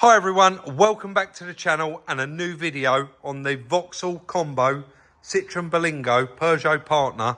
Hi everyone, welcome back to the channel and a new video on the Vauxhall Combo Citroen Berlingo Peugeot partner.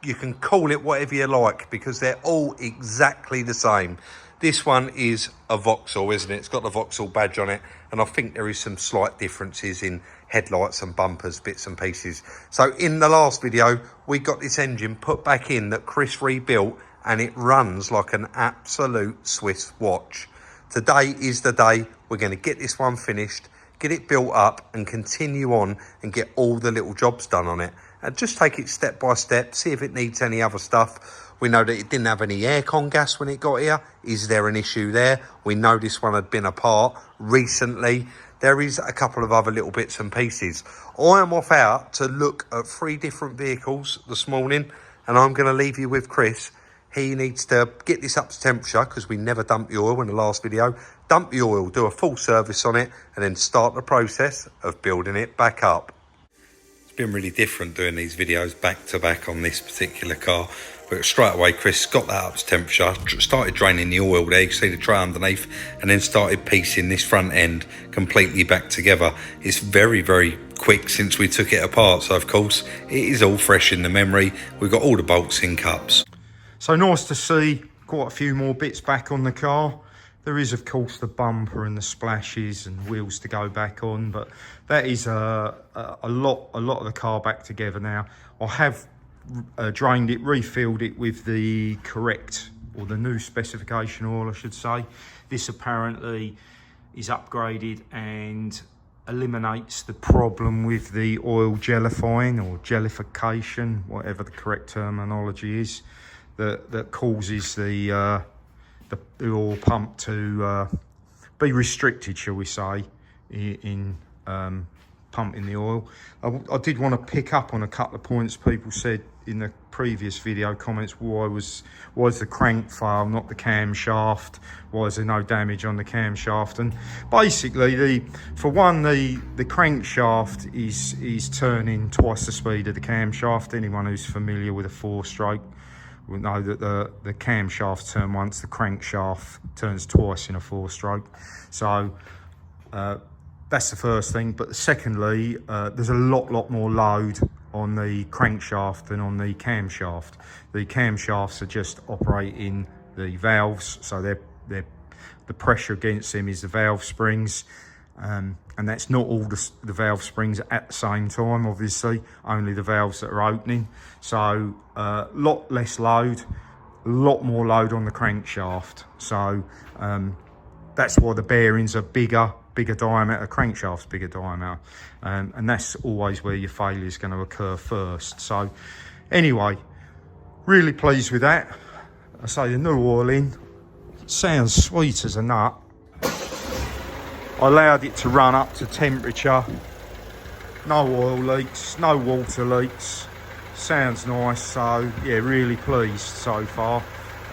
You can call it whatever you like because they're all exactly the same. This one is a Vauxhall, isn't it? It's got the Vauxhall badge on it, and I think there is some slight differences in headlights and bumpers, bits and pieces. So in the last video, we got this engine put back in that Chris rebuilt, and it runs like an absolute Swiss watch. Today is the day we're going to get this one finished, get it built up and continue on and get all the little jobs done on it. And just take it step by step, see if it needs any other stuff. We know that it didn't have any aircon gas when it got here. Is there an issue there? We know this one had been apart recently. There is a couple of other little bits and pieces. I am off out to look at 3 different vehicles this morning, and I'm going to leave you with Chris. He needs to get this up to temperature because we never dumped the oil in the last video. Dump the oil, do a full service on it, and then start the process of building it back up. It's been really different doing these videos back to back on this particular car. But straight away, Chris got that up to temperature, started draining the oil there, you can see the tray underneath, and then started piecing this front end completely back together. It's very, very quick since we took it apart. So, of course, it is all fresh in the memory. We've got all the bolts in cups. So nice to see quite a few more bits back on the car. There is, of course, the bumper and the splashes and wheels to go back on, but that is a lot of the car back together now. I have drained it, refilled it with the correct, or the new specification oil, I should say. This apparently is upgraded and eliminates the problem with the oil gellifying or jellification, whatever the correct terminology is. That causes the oil pump to be restricted, shall we say, in pumping the oil. I did want to pick up on a couple of points people said in the previous video comments. Why is the crank fail, not the camshaft? Why is there no damage on the camshaft? And basically, for one, the crankshaft is turning twice the speed of the camshaft. Anyone who's familiar with a 4-stroke will know that the camshaft turn once, the crankshaft turns twice in a 4-stroke. So that's the first thing. But secondly, there's a lot more load on the crankshaft than on the camshaft. The camshafts are just operating the valves, so they're the pressure against them is the valve springs. And that's not all the valve springs at the same time, obviously, only the valves that are opening. So a lot less load, a lot more load on the crankshaft. So that's why the bearings are bigger diameter, crankshaft's bigger diameter. And that's always where your failure is going to occur first. So anyway, really pleased with that. I say the new oil in, sounds sweet as a nut. I allowed it to run up to temperature. No oil leaks, no water leaks. Sounds nice, so yeah, really pleased so far.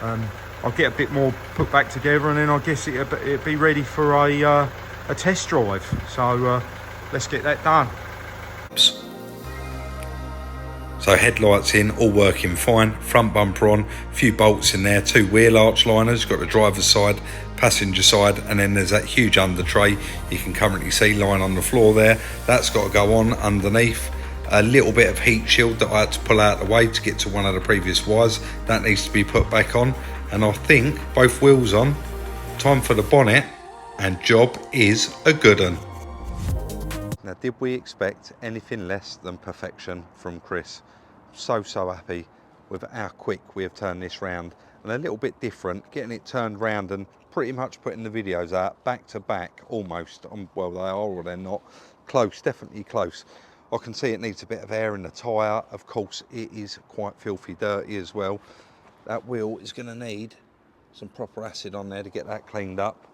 I'll get a bit more put back together, and then I guess it'll be ready for a test drive. So let's get that done. So headlights in, all working fine, front bumper on, a few bolts in there, 2 wheel arch liners, got the driver's side, passenger side, and then there's that huge under tray you can currently see lying on the floor there. That's got to go on underneath. A little bit of heat shield that I had to pull out of the way to get to one of the previous wires, that needs to be put back on. And I think both wheels on, time for the bonnet, and job is a good one. Now, did we expect anything less than perfection from Chris? So happy with how quick we have turned this round, and a little bit different, getting it turned round and pretty much putting the videos out back to back almost. Well, they are or they're not. Close, definitely close. I can see it needs a bit of air in the tyre. Of course, it is quite filthy dirty as well. That wheel is going to need some proper acid on there to get that cleaned up.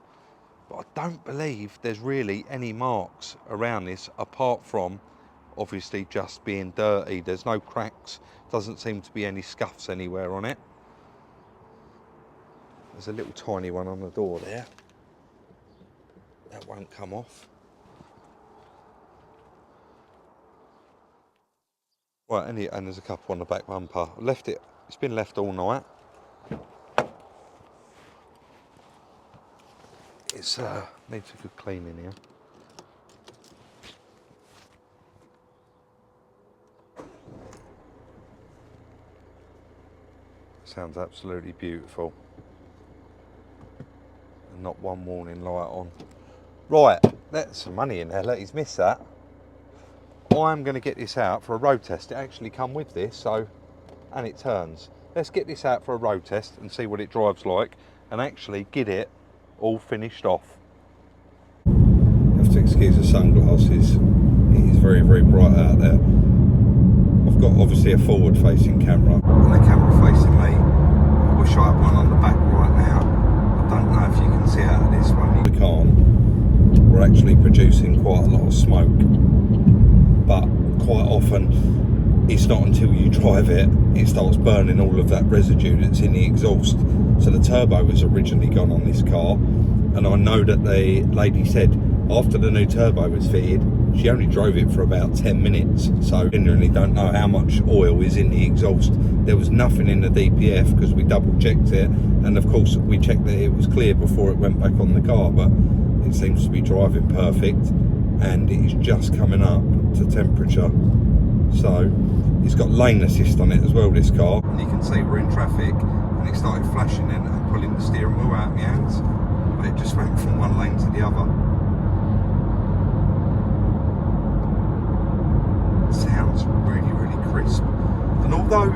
But I don't believe there's really any marks around this apart from obviously just being dirty. There's no cracks, doesn't seem to be any scuffs anywhere on it. There's a little tiny one on the door there. That won't come off. Right, and there's a couple on the back bumper. Left it, it's been left all night. It's needs a good cleaning here. Sounds absolutely beautiful. And not one warning light on. Right, that's some money in there. Look, he's missed that. I'm going to get this out for a road test. It actually come with this, so, and it turns. Let's get this out for a road test and see what it drives like, and actually get it all finished off. You have to excuse the sunglasses. It is very, very bright out there. I've got obviously a forward-facing camera and a camera facing me. I wish I had one on the back right now. I don't know if you can see out of this one. We can't. We're actually producing quite a lot of smoke, but quite often it's not until you drive it, it starts burning all of that residue that's in the exhaust. So the turbo was originally gone on this car, and I know that the lady said after the new turbo was fitted, she only drove it for about 10 minutes. So genuinely don't know how much oil is in the exhaust. There was nothing in the DPF because we double checked it, and of course we checked that it was clear before it went back on the car, but it seems to be driving perfect, and it is just coming up to temperature. So it's got lane assist on it as well, this car, and you can see we're in traffic and it started flashing in and pulling the steering wheel out of my hands, but it just went from one lane to the other. Sounds really, really crisp. And although,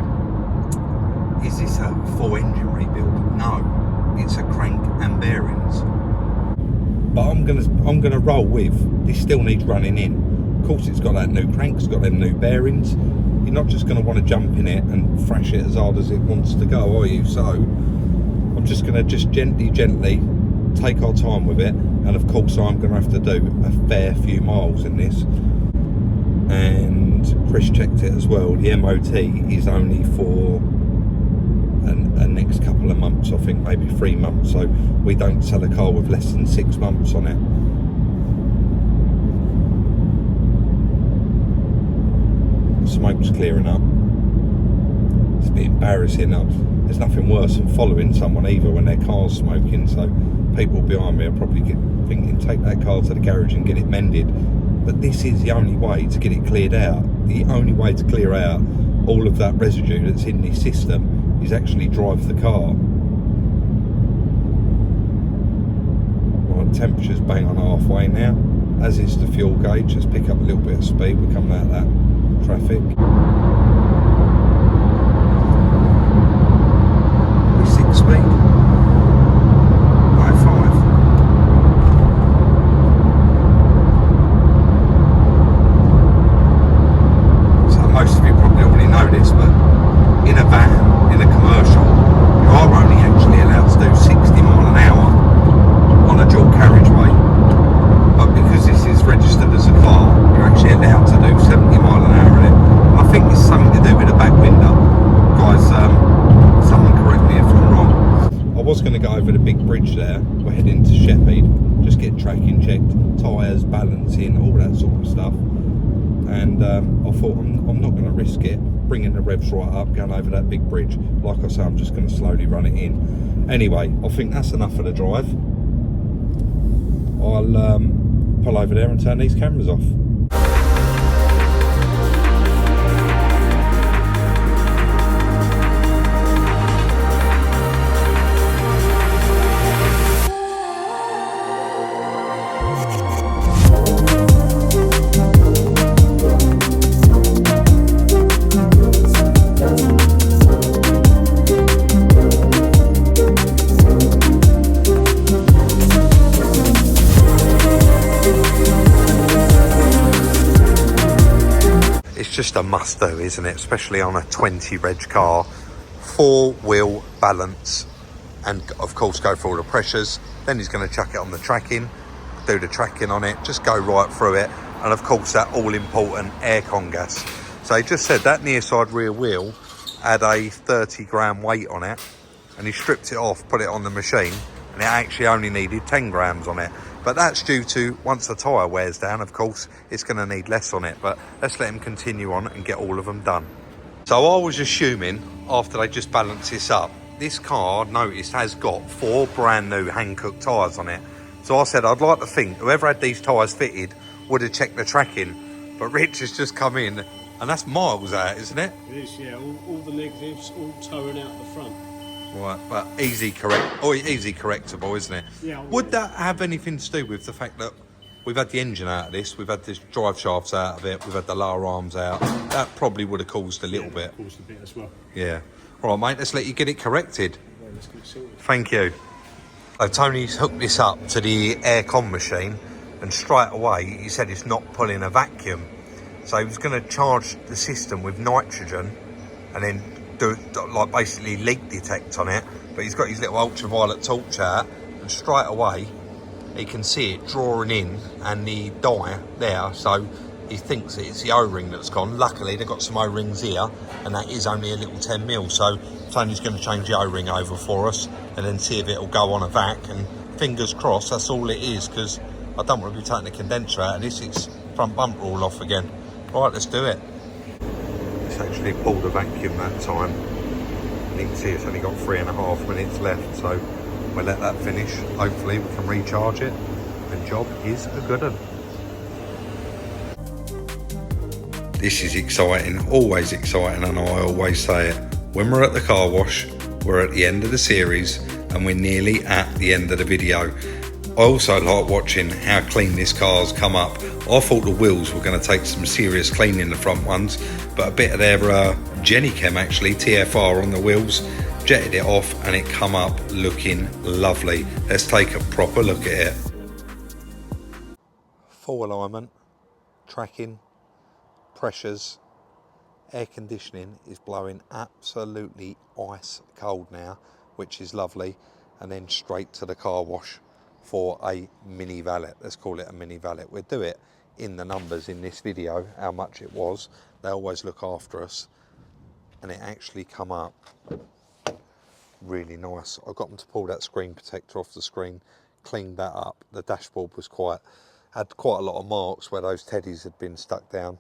is this a full engine rebuild? No, it's a crank and bearings. But I'm gonna roll with this. Still needs running in. Of course, it's got that new crank, it's got them new bearings. You're not just gonna want to jump in it and thrash it as hard as it wants to go, are you? So I'm just gonna gently take our time with it. And of course, I'm gonna have to do a fair few miles in this. And Chris checked it as well. The MOT is only for a next couple of months, I think maybe 3 months, so we don't sell a car with less than 6 months on it. Smoke's clearing up. It's a bit embarrassing. There's nothing worse than following someone either when their car's smoking, so people behind me are probably thinking take that car to the garage and get it mended. But this is the only way to get it cleared out. The only way to clear out all of that residue that's in this system is actually drive the car. Right, temperature's bang on halfway now, as is the fuel gauge. Let's pick up a little bit of speed. We're coming out of that traffic. We're 6 speed. No, 5. So most of you probably already know this, but in a van, in a commercial, you are only actually allowed to do 60 mile an hour on a dual carriageway. But because this is registered as a car, you're actually allowed to do 70 mile an hour in it. And I think it's something to do with the back window. Guys, someone correct me if I'm wrong. I was going to go over the big bridge there. We're heading to Sheffield, just get tracking checked, tyres, balancing, all that sort of stuff. And I thought I'm not going to risk it, bringing the revs right up, going over that big bridge. Like I say, I'm just going to slowly run it in. Anyway, I think that's enough for the drive. I'll pull over there and turn these cameras off. Just a must do, isn't it? Especially on a 20 reg car. 4-wheel balance, and of course go for all the pressures. Then he's going to chuck it on the tracking, do the tracking on it, just go right through it, and of course that all important aircon gas. So he just said that near side rear wheel had a 30 gram weight on it, and he stripped it off, put it on the machine, and it actually only needed 10 grams on it. But that's due to, once the tyre wears down, of course, it's going to need less on it. But let's let him continue on and get all of them done. So I was assuming, after they just balanced this up, this car, I've noticed, has got 4 brand new hand-cooked tyres on it. So I said, I'd like to think whoever had these tyres fitted would have checked the tracking. But Rich has just come in, and that's miles out, isn't it? It is, yeah. All the negatives all towing out the front. Right, but easy correctable, isn't it? Yeah. Would that have anything to do with the fact that we've had the engine out of this, we've had the drive shafts out of it, we've had the lower arms out? That probably would have caused a little bit. Caused a bit as well. Yeah. All right, mate, let's let you get it corrected. Yeah, let's get it sorted. Thank you. So Tony's hooked this up to the aircon machine, and straight away he said it's not pulling a vacuum. So he was going to charge the system with nitrogen and then do like basically leak detect on it. But he's got his little ultraviolet torch out, and straight away he can see it drawing in and the dye there. So he thinks that it's the O-ring that's gone. Luckily they've got some O-rings here, and that is only a little 10mm. So Tony's going to change the O-ring over for us and then see if it'll go on a vac, and fingers crossed that's all it is, because I don't want to be taking the condenser out of this. It's front bumper all off again. Right, let's do it. It's actually pulled a vacuum that time. You can see it's only got 3.5 minutes left, so we'll let that finish. Hopefully we can recharge it, and job is a good one. This is exciting, always exciting, and I always say it. When we're at the car wash, we're at the end of the series, and we're nearly at the end of the video. I also like watching how clean this car's come up. I thought the wheels were going to take some serious cleaning, the front ones, but a bit of their Jenny Chem, actually, TFR on the wheels, jetted it off, and it come up looking lovely. Let's take a proper look at it. Full alignment, tracking, pressures, air conditioning is blowing absolutely ice cold now, which is lovely. And then straight to the car wash for a mini valet. Let's call it a mini valet. We'll do it in the numbers in this video, how much it was. They always look after us, and it actually come up really nice. I got them to pull that screen protector off the screen, cleaned that up. The dashboard was had quite a lot of marks where those teddies had been stuck down.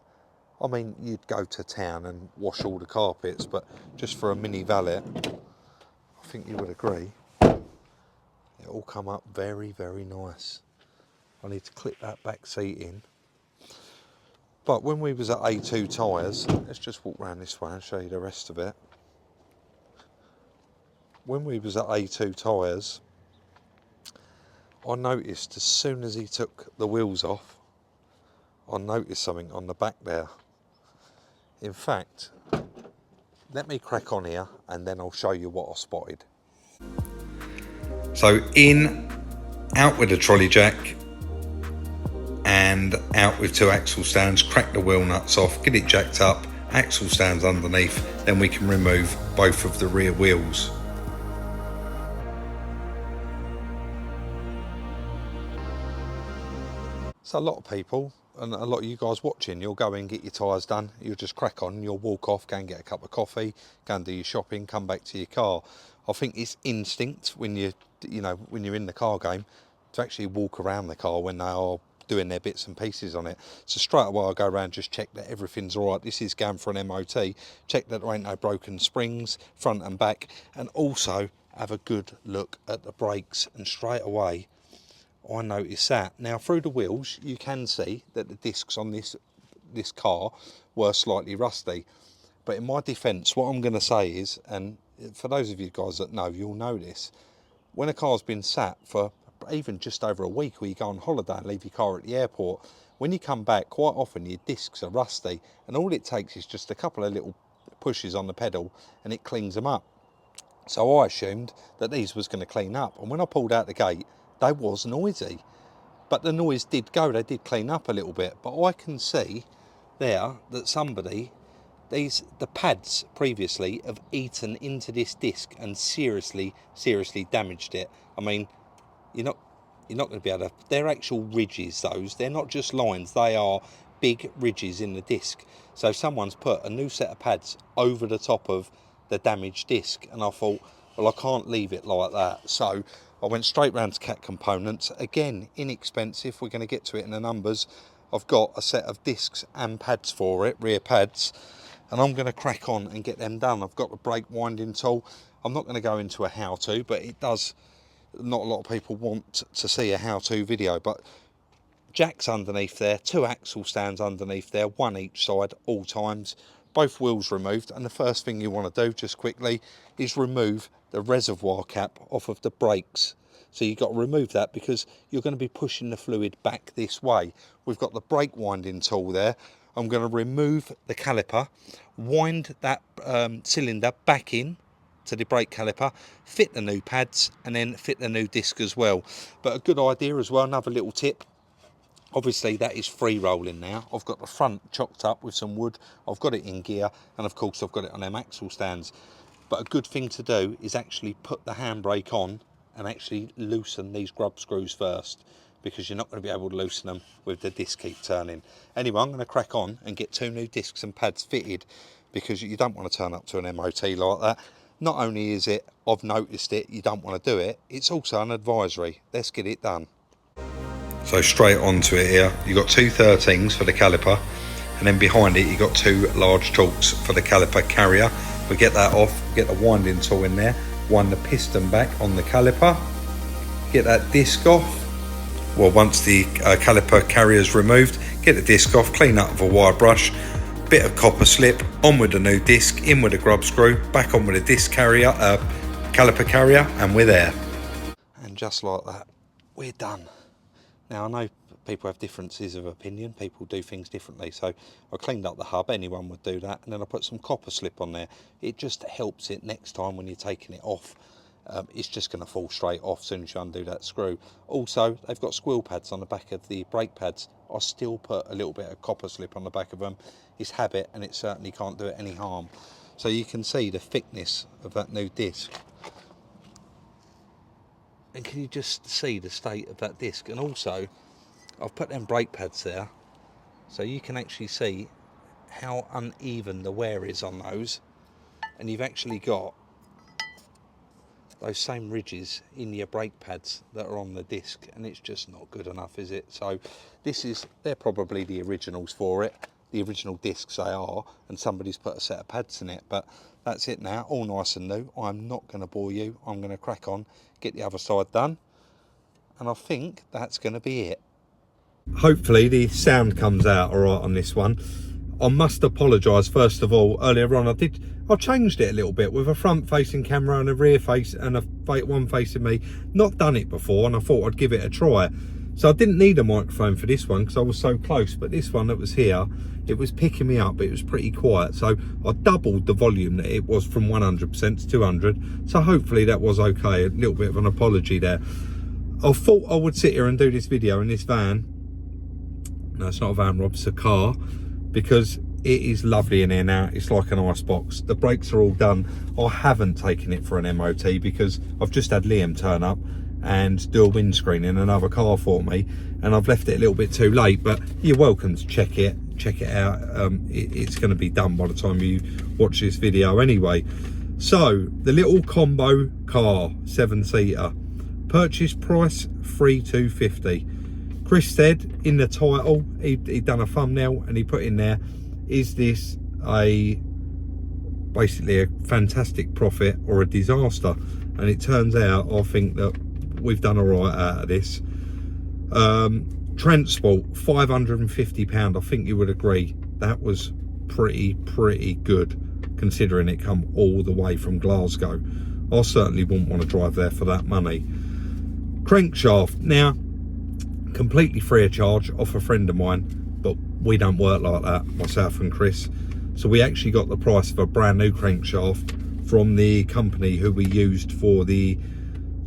I mean, you'd go to town and wash all the carpets, but just for a mini valet, I think you would agree, it all come up very, very nice. I need to clip that back seat in. But when we was at A2 tyres, let's just walk around this way and show you the rest of it. When we was at A2 tyres, I noticed as soon as he took the wheels off, I noticed something on the back there. In fact, let me crack on here and then I'll show you what I spotted. So out with the trolley jack and out with 2 axle stands, crack the wheel nuts off, get it jacked up, axle stands underneath, then we can remove both of the rear wheels. So a lot of people, and a lot of you guys watching, you'll go and get your tyres done, you'll just crack on, you'll walk off, go and get a cup of coffee, go and do your shopping, come back to your car. I think it's instinct when you're in the car game to actually walk around the car when they are doing their bits and pieces on it. So straight away I go around, just check that everything's all right. This is going for an MOT. Check that there ain't no broken springs, front and back, and also have a good look at the brakes. And straight away I noticed that. Now through the wheels you can see that the discs on this car were slightly rusty. But in my defence, what I'm going to say is, and for those of you guys that know, you'll know this, when a car's been sat for even just over a week, or you go on holiday and leave your car at the airport, when you come back, quite often your discs are rusty, and all it takes is just a couple of little pushes on the pedal and it cleans them up. So I assumed that these was going to clean up, and when I pulled out the gate, they was noisy, but the noise did go, they did clean up a little bit. But I can see there that somebody, the pads previously have eaten into this disc and seriously damaged it. I mean, you're not going to be able to, they're actual ridges, those, they're not just lines, they are big ridges in the disc. So someone's put a new set of pads over the top of the damaged disc, and I thought, well, I can't leave it like that. So I went straight round to Cat Components. Again, inexpensive, we're going to get to it in the numbers. I've got a set of discs and pads for it, rear pads, and I'm going to crack on and get them done. I've got the brake winding tool. I'm not going to go into a how-to, but it does not a lot of people want to see a how-to video, but jacks underneath there, 2 axle stands underneath there, 1 each side, all times, both wheels removed. And the first thing you want to do, just quickly, is remove the reservoir cap off of the brakes. So you've got to remove that because you're going to be pushing the fluid back this way. We've got the brake winding tool there. I'm going to remove the caliper, wind that cylinder back in to the brake caliper, fit the new pads, and then fit the new disc as well. But a good idea as well, another little tip, obviously that is free rolling now. I've got the front chocked up with some wood, I've got it in gear, and of course I've got it on them axle stands. But a good thing to do is actually put the handbrake on and actually loosen these grub screws first, because you're not going to be able to loosen them with the disc keep turning. Anyway, I'm going to crack on and get 2 new discs and pads fitted, because you don't want to turn up to an MOT like that. Not only is it, I've noticed it, you don't want to do it, it's also an advisory. Let's get it done. So straight onto it here, you've got 2 13s for the caliper, and then behind it you've got 2 large chalks for the caliper carrier. We get that off, get the winding tool in there, wind the piston back on the caliper, get that disc off. Well, once the caliper carrier is removed, get the disc off, clean up with a wire brush, bit of copper slip, on with the new disc, in with the grub screw, back on with the disc carrier, caliper carrier, and we're there. And just like that, we're done. Now, I know people have differences of opinion, people do things differently, so I cleaned up the hub, anyone would do that, and then I put some copper slip on there. It just helps it next time when you're taking it off. It's just going to fall straight off as soon as you undo that screw. Also, they've got squill pads on the back of the brake pads. I still put a little bit of copper slip on the back of them. It's habit, and it certainly can't do it any harm. So you can see the thickness of that new disc. And can you just see the state of that disc? And also, I've put them brake pads there, so you can actually see how uneven the wear is on those. And you've actually got those same ridges in your brake pads that are on the disc, and it's just not good enough, is it? So they're probably the originals for it, the original discs they are, and somebody's put a set of pads in it. But that's it now, all nice and new. I'm not going to bore you, I'm going to crack on, get the other side done, and I think that's going to be it. Hopefully the sound comes out all right on this one. I must apologise first of all. Earlier on I changed it a little bit with a front facing camera and a rear face and a one facing me. Not done it before, and I thought I'd give it a try. So I didn't need a microphone for this one because I was so close, but this one that was here, it was picking me up, but it was pretty quiet. So I doubled the volume that it was from 100% to 200. So hopefully that was okay. A little bit of an apology there. I thought I would sit here and do this video in this van. No, it's not a van, Rob, it's a car, because it is lovely in here now. It's like an ice box. The brakes are all done. I haven't taken it for an MOT because I've just had Liam turn up and do a windscreen in another car for me, and I've left it a little bit too late. But you're welcome to check it out. It's going to be done by the time you watch this video anyway. So the little combo car, 7-seater, purchase price 3,250. Chris said in the title, he'd done a thumbnail and he put in there, is this basically a fantastic profit or a disaster? And it turns out, I think that we've done all right out of this. Transport, £550. I think you would agree that was pretty good, considering it come all the way from Glasgow. I certainly wouldn't want to drive there for that money. Crankshaft, now completely free of charge off a friend of mine, but we don't work like that, myself and Chris. So we actually got the price of a brand new crankshaft from the company who we used for the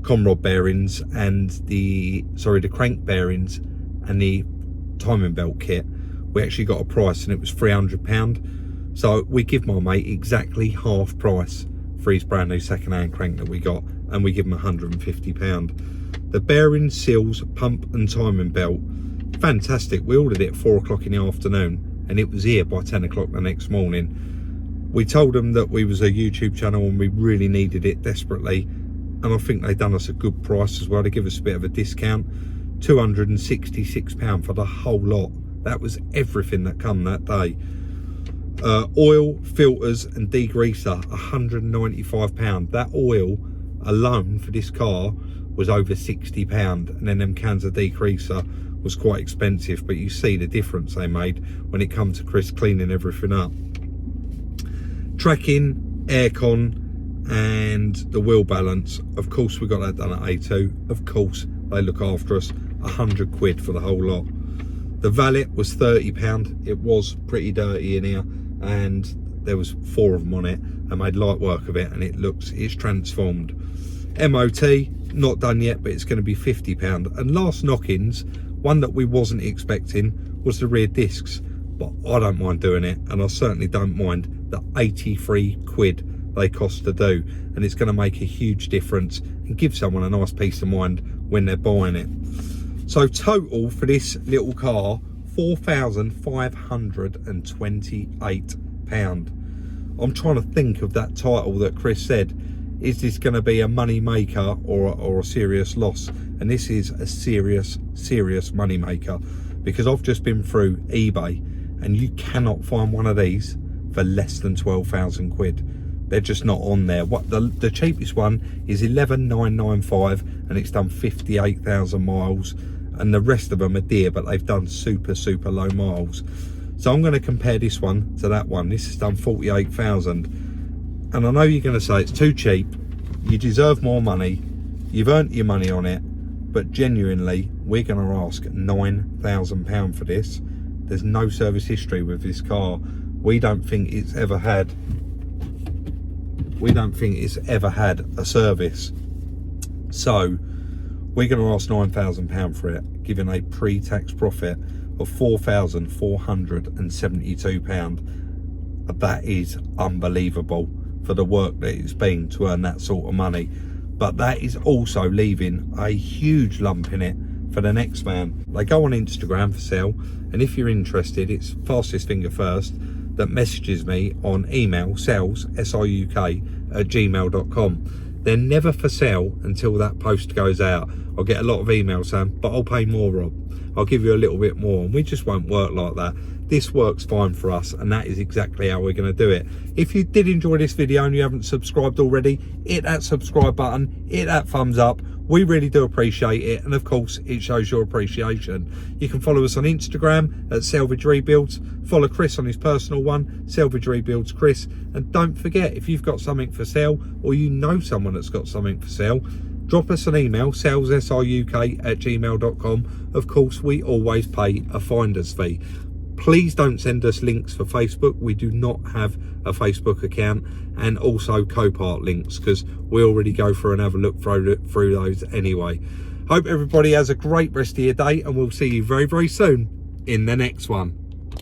conrod bearings and the crank bearings and the timing belt kit. We actually got a price and it was £300. So we give my mate exactly half price for his brand new second-hand crank that we got, and we give him £150. The bearings, seals, pump and timing belt, fantastic. We ordered it at 4 o'clock in the afternoon and it was here by 10 o'clock the next morning. We told them that we was a YouTube channel and we really needed it desperately, and I think they done us a good price as well. They give us a bit of a discount, £266 for the whole lot. That was everything that come that day. Oil, filters and degreaser, £195. That oil alone for this car was over £60, and then them cans of degreaser was quite expensive. But you see the difference they made when it comes to Chris cleaning everything up. Tracking, aircon, and the wheel balance, of course we got that done at A2. Of course they look after us. 100 quid for the whole lot. The valet was £30. It was pretty dirty in here, and there was 4 of them on it. I made light work of it, and it's transformed. MOT not done yet, but it's going to be £50. And last knock-ins, one that we wasn't expecting, was the rear discs, but I don't mind doing it, and I certainly don't mind the 83 quid they cost to do, and it's going to make a huge difference and give someone a nice peace of mind when they're buying it. So total for this little car, £4,528. I'm trying to think of that title that Chris said. Is this going to be a money maker or a serious loss? And this is a serious money maker, because I've just been through eBay and you cannot find one of these for less than 12,000 quid. They're just not on there. What the cheapest one is 11,995, and it's done 58,000 miles, and the rest of them are dear, but they've done super low miles. So I'm going to compare this one to that one. This has done 48,000, and I know you're going to say it's too cheap, you deserve more money, you've earned your money on it, but genuinely we're going to ask £9,000 for this. There's no service history with this car. We don't think it's ever had a service. So we're going to ask £9,000 for it, giving a pre-tax profit of £4,472. That is unbelievable for the work that it's been to earn that sort of money. But that is also leaving a huge lump in it for the next man. They go on Instagram for sale, and if you're interested, it's fastest finger first that messages me on email, sales, SIUK@gmail.com. They're never for sale until that post goes out. I'll get a lot of emails saying, but I'll pay more, Rob. I'll give you a little bit more, and we just won't work like that. This works fine for us, and that is exactly how we're going to do it. If you did enjoy this video and you haven't subscribed already, hit that subscribe button, hit that thumbs up. We really do appreciate it, and of course it shows your appreciation. You can follow us on Instagram at Salvage Rebuilds, follow Chris on his personal one, Salvage Rebuilds Chris, and don't forget, if you've got something for sale or you know someone that's got something for sale, drop us an email, salesSIUK@gmail.com. Of course we always pay a finder's fee. Please don't send us links for Facebook. We do not have a Facebook account, and also Copart links, because we already go through and have a look through those anyway. Hope everybody has a great rest of your day, and we'll see you very soon in the next one.